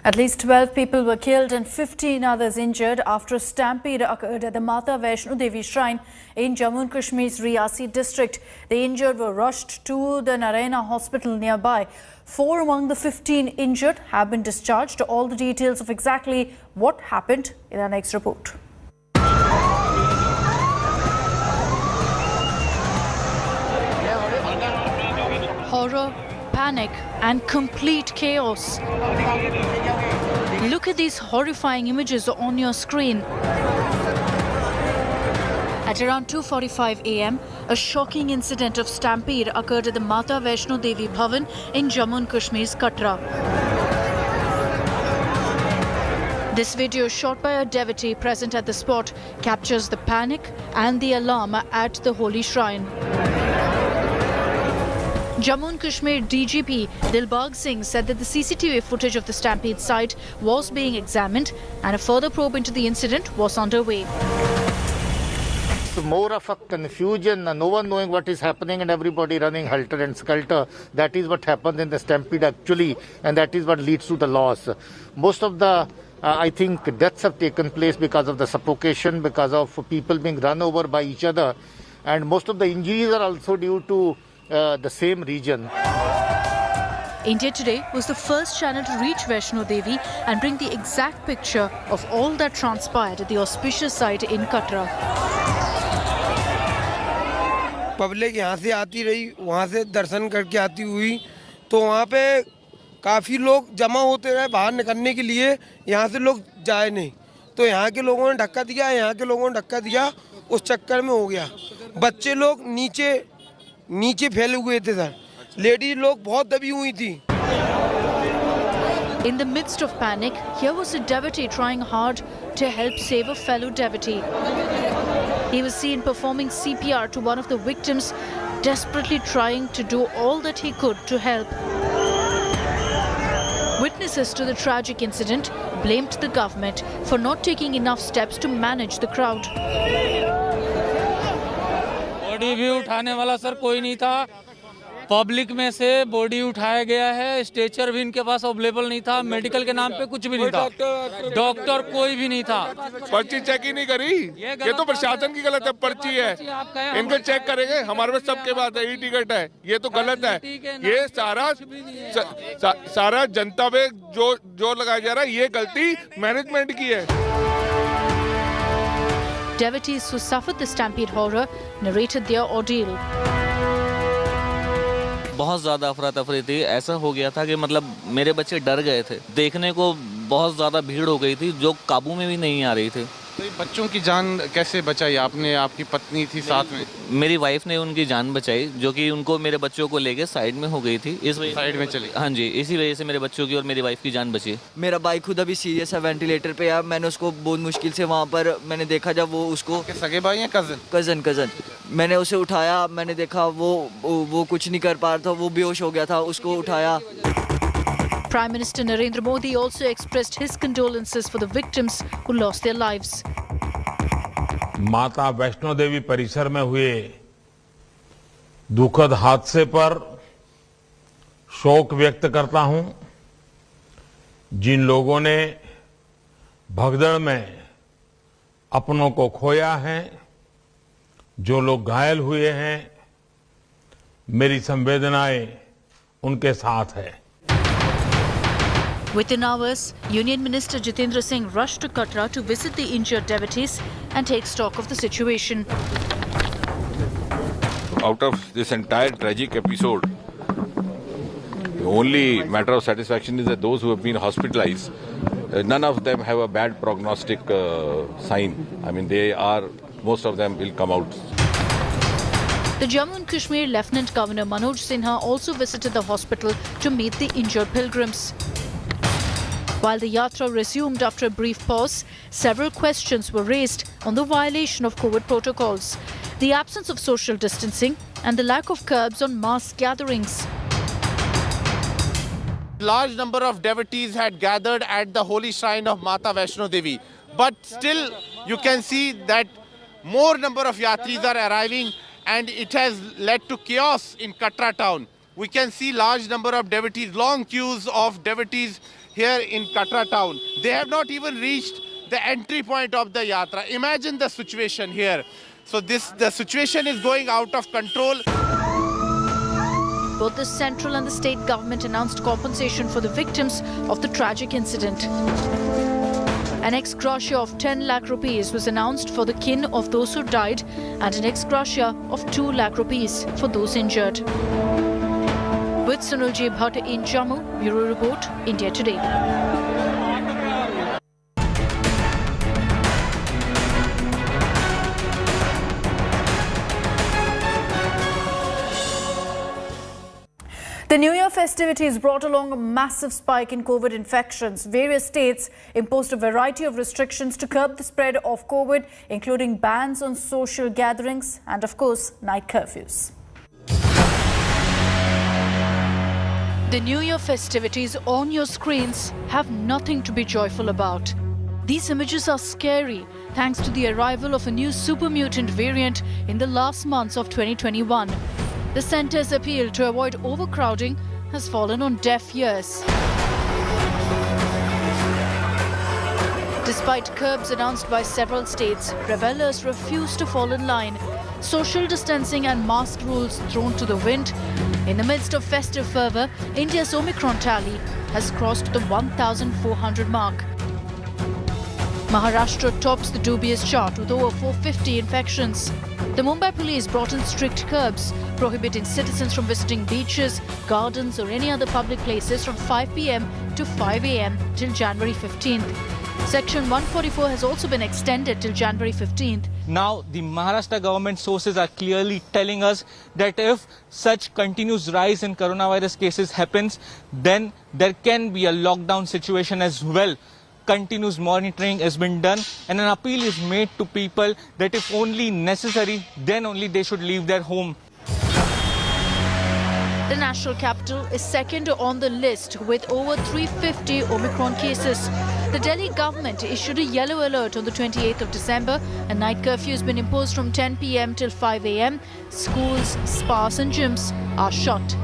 At least 12 people were killed and 15 others injured after a stampede occurred at the Mata Vaishno Devi shrine in Jammu and Kashmir's Riyasi district. The injured were rushed to the Narayana hospital nearby. 4 among the 15 injured have been discharged. All the details of exactly what happened in our next report. Horror, panic and complete chaos. Look at these horrifying images on your screen. At around 2:45 a.m., a shocking incident of stampede occurred at the Mata Vaishno Devi Bhavan in Jammu and Kashmir's Katra. This video, shot by a devotee present at the spot, captures the panic and the alarm at the holy shrine. Jammu and Kashmir DGP Dilbagh Singh said that the CCTV footage of the stampede site was being examined and a further probe into the incident was underway. It's more of a confusion, no one knowing what is happening and everybody running helter and skelter. That is what happened in the stampede actually, and that is what leads to the loss. Most of the I think deaths have taken place because of the suffocation, because of people being run over by each other, and most of the injuries are also due to the same region. India Today was the first channel to reach Vaishno Devi and bring the exact picture of all that transpired at the auspicious site in Katra. Public यहाँ से आती रही, वहाँ से दर्शन करके आती हुई, तो वहाँ पे काफ़ी लोग जमा होते रहे बाहर निकलने के लिए, यहाँ से लोग जाए नहीं, तो यहाँ के लोगों ने धक्का दिया, यहाँ के लोगों ने धक्का दिया, उस चक्कर में हो गया। बच्चे लोग नीचे फैले हुए थे सर, लेडीज लोग बहुत दबी हुई थी। In the midst of panic, here was a devotee trying hard to help save a fellow devotee. He was seen performing CPR to one of the victims, desperately trying to do all that he could to help. Witnesses to the tragic incident blamed the government for not taking enough steps to manage the crowd. Body भी उठाने वाला sir कोई नहीं था, public में से body उठाया गया है, स्ट्रेचर भी इनके पास अवेलेबल नहीं था, मेडिकल के नाम पे कुछ भी नहीं था, डॉक्टर कोई भी नहीं था। पर्ची चेक ही नहीं करी, ये तो प्रशासन की गलत है, पर्ची है, इनको चेक करेंगे, हमारे पास सबके पास है, ई टिकट है, ये तो गलत है, ये सारा जनता पे जो लगाया जा रहा है, ये गलती मैनेजमेंट की है। Devotees who suffered the stampede horror narrated their ordeal. बहुत ज़्यादा अफरा तफरी थी, ऐसा हो गया था कि मतलब मेरे बच्चे डर गए थे, देखने को बहुत ज़्यादा भीड़ हो गई थी जो काबू में भी नहीं आ रही थी। तो बच्चों की जान कैसे बचाई आपने? आपकी पत्नी थी साथ में? मेरी वाइफ ने उनकी जान बचाई, जो कि उनको मेरे बच्चों को लेके साइड में हो गई थी, इस वजह साइड में चली। हाँ जी, इसी वजह से मेरे बच्चों की और मेरी वाइफ की जान बची। मेरा भाई खुद अभी सीरियस है, वेंटिलेटर पे है, मैंने उसको बहुत मुश्किल से वहाँ पर मैंने देखा, जब वो उसको सगे भाई या कज़न मैंने उसे उठाया, मैंने देखा वो कुछ नहीं कर पा रहा था, वो बेहोश हो गया था, उसको उठाया। Prime Minister Narendra Modi also expressed his condolences for the victims who lost their lives. माता वैष्णो देवी परिसर में हुए दुखद हादसे पर शोक व्यक्त करता हूं। जिन लोगों ने भगदड़ में अपनों को खोया है, जो लोग घायल हुए हैं, मेरी संवेदनाएं उनके साथ है। Within hours, Union Minister Jitendra Singh rushed to Katra to visit the injured devotees and take stock of the situation. Out of this entire tragic episode, the only matter of satisfaction is that those who have been hospitalized, none of them have a bad prognostic sign. I mean, most of them will come out. The Jammu and Kashmir Lieutenant Governor Manoj Sinha also visited the hospital to meet the injured pilgrims. While the yatra resumed after a brief pause, several questions were raised on the violation of COVID protocols, the absence of social distancing and the lack of curbs on mass gatherings. Large number of devotees had gathered at the holy shrine of Mata Vaishno Devi, but still you can see that more number of yatris are arriving, and it has led to chaos in Katra town. we can see large number of devotees, long queues of devotees here in Katra town. They have not even reached the entry point of the yatra. Imagine the situation here. So the situation is going out of control. Both the central and the state government announced compensation for the victims of the tragic incident. An ex gratia of 10 lakh rupees was announced for the kin of those who died and an ex gratia of 2 lakh rupees for those injured. With Sunil J. Bhatt in Jammu, Bureau Report, India Today. The New Year festivities brought along a massive spike in COVID infections. Various states imposed a variety of restrictions to curb the spread of COVID, including bans on social gatherings and, of course, night curfews. The New Year festivities on your screens have nothing to be joyful about. These images are scary thanks to the arrival of a new super mutant variant in the last months of 2021. The centre's appeal to avoid overcrowding has fallen on deaf ears. Despite curbs announced by several states, revelers refuse to fall in line. Social distancing and mask rules thrown to the wind. In the midst of festive fervour, India's Omicron tally has crossed the 1,400 mark. Maharashtra tops the dubious chart with over 450 infections. The Mumbai police brought in strict curbs, prohibiting citizens from visiting beaches, gardens or any other public places from 5 p.m. to 5 a.m. till January 15th. Section 144 has also been extended till January 15th. Now, the Maharashtra government sources are clearly telling us that if such continuous rise in coronavirus cases happens, then there can be a lockdown situation as well. Continuous monitoring has been done and an appeal is made to people that if only necessary, then only they should leave their home. The national capital is second on the list with over 350 Omicron cases. The Delhi government issued a yellow alert on the 28th of December. A night curfew has been imposed from 10 p.m. till 5 a.m. Schools, spas and gyms are shut.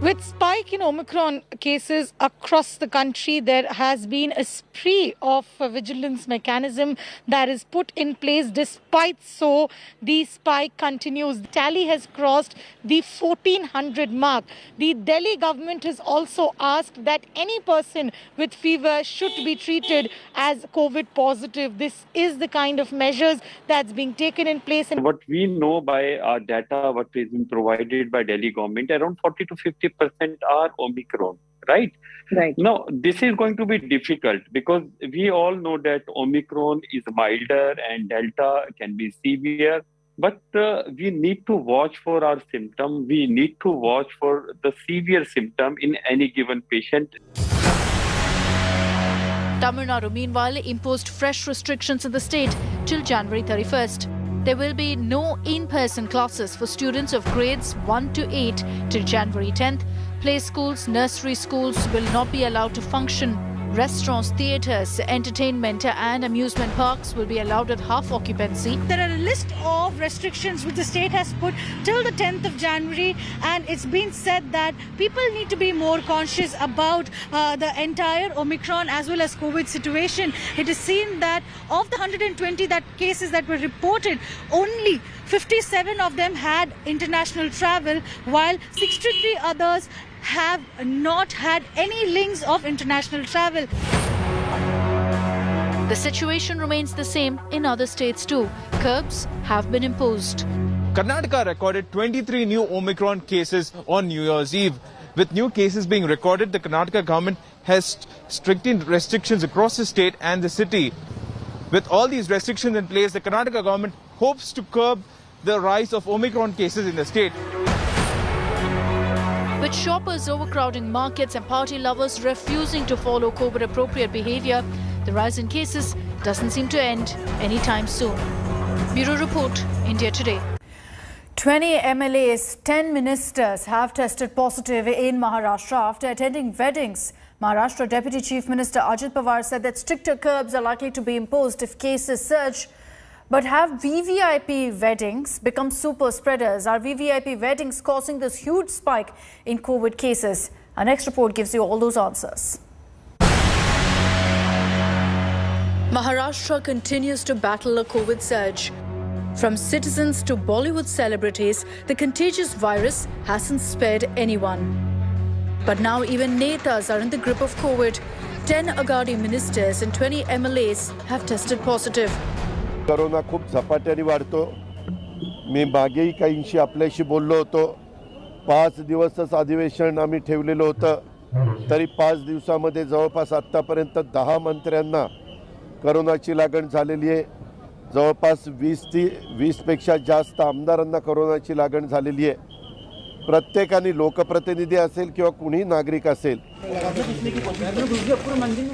With spike in Omicron cases across the country, there has been a spree of vigilance mechanism that is put in place. Despite so, the spike continues. The tally has crossed the 1,400 mark. The Delhi government has also asked that any person with fever should be treated as COVID positive. This is the kind of measures that's being taken in place. And what we know by our data, what is being provided by Delhi government, around 40 to 50% are Omicron, right? Right. Now, this is going to be difficult because we all know that Omicron is milder and Delta can be severe. But we need to watch for our symptom. We need to watch for the severe symptom in any given patient. Tamil Nadu, meanwhile, imposed fresh restrictions in the state till January 31st. There will be no in-person classes for students of grades 1 to 8 till January 10th. Play schools, nursery schools will not be allowed to function. Restaurants, theatres, entertainment and amusement parks will be allowed at half occupancy. There are a list of restrictions which the state has put till the 10th of January, and it's been said that people need to be more conscious about the entire Omicron as well as COVID situation. It is seen that of the 120 cases that were reported, only 57 of them had international travel, while 63 others have not had any links of international travel. The situation remains the same in other states too. Curbs have been imposed. Karnataka recorded 23 new Omicron cases on New Year's Eve. With new cases being recorded, the Karnataka government has strictened restrictions across the state and the city. With all these restrictions in place, the Karnataka government hopes to curb the rise of Omicron cases in the state. With shoppers overcrowding markets and party lovers refusing to follow COVID-appropriate behaviour, the rise in cases doesn't seem to end anytime soon. Bureau Report, India Today. 20 MLAs, 10 ministers have tested positive in Maharashtra after attending weddings. Maharashtra Deputy Chief Minister Ajit Pawar said that stricter curbs are likely to be imposed if cases surge. But have VVIP weddings become super spreaders? Are VVIP weddings causing this huge spike in COVID cases? Our next report gives you all those answers. Maharashtra continues to battle a COVID surge. From citizens to Bollywood celebrities, the contagious virus hasn't spared anyone. But now even netas are in the grip of COVID. 10 Agadi ministers and 20 MLAs have tested positive. Corona खूप झपाट्याने वाढतो. मी मागेही काहींशी आपल्याशी बोललो होतो. 5 दिवसच अधिवेशन आम्ही ठेवलेलं होतं. तरी 5 दिवसामध्ये जवळपास आतापर्यंत 10 मंत्र्यांना कोरोनाची लागण झालेली आहे. जवळपास 20 पेक्षा जास्त आमदारांना कोरोनाची लागण झालेली आहे. प्रत्येकाने लोकप्रतिनिधी असेल किंवा कुणी नागरिक असेल.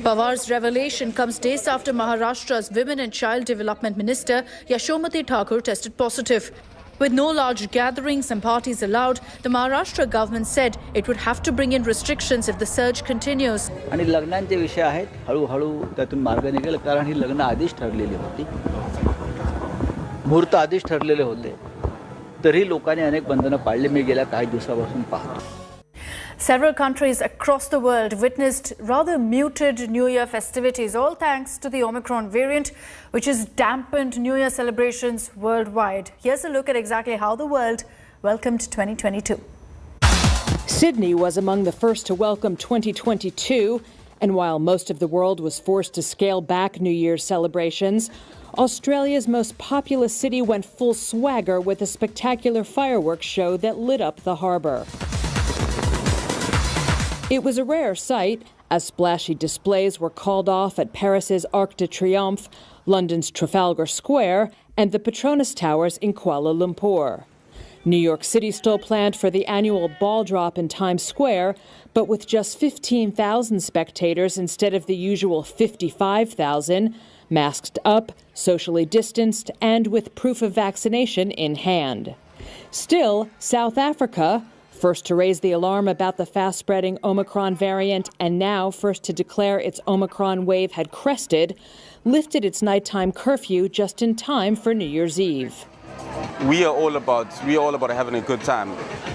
Pawar's revelation comes days after Maharashtra's Women and Child Development Minister Yashomati Thakur tested positive. With no large gatherings and parties allowed, the Maharashtra government said it would have to bring in restrictions if the surge continues. आणि लग्नांचे विषय आहेत. हळूहळू त्यातून मार्ग निघेल कारण ही लग्न आधीच ठरलेली होती. मुहूर्त आधीच ठरलेले होते. तरी लोकांनी अनेक बंधनं पाळली. मी गेल्या काही दिवसापासून पाहतो. Several countries across the world witnessed rather muted New Year festivities, all thanks to the Omicron variant, which has dampened New Year celebrations worldwide. Here's a look at exactly how the world welcomed 2022. Sydney was among the first to welcome 2022, and while most of the world was forced to scale back New Year's celebrations, Australia's most populous city went full swagger with a spectacular fireworks show that lit up the harbour. It was a rare sight, as splashy displays were called off at Paris's Arc de Triomphe, London's Trafalgar Square, and the Petronas Towers in Kuala Lumpur. New York City still planned for the annual ball drop in Times Square, but with just 15,000 spectators instead of the usual 55,000, masked up, socially distanced, and with proof of vaccination in hand. Still, South Africa, first to raise the alarm about the fast-spreading Omicron variant and now first to declare its Omicron wave had crested, lifted its nighttime curfew just in time for New Year's Eve. We are all about having a good time.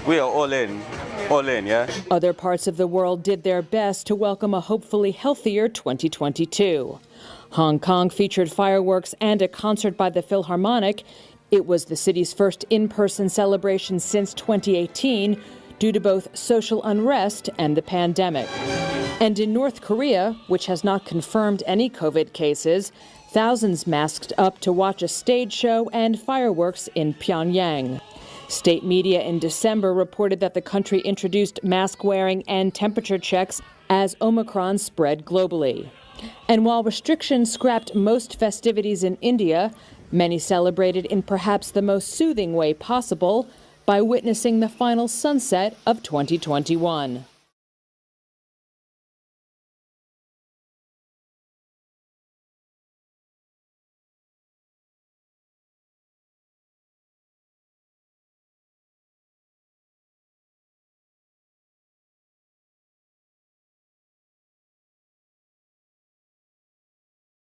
We are all in, yeah? Other parts of the world did their best to welcome a hopefully healthier 2022. Hong Kong featured fireworks and a concert by the Philharmonic. It was the city's first in-person celebration since 2018 due to both social unrest and the pandemic. And in North Korea, which has not confirmed any COVID cases, thousands masked up to watch a stage show and fireworks in Pyongyang. State media in December reported that the country introduced mask wearing and temperature checks as Omicron spread globally. And while restrictions scrapped most festivities in India, many celebrated in perhaps the most soothing way possible by witnessing the final sunset of 2021.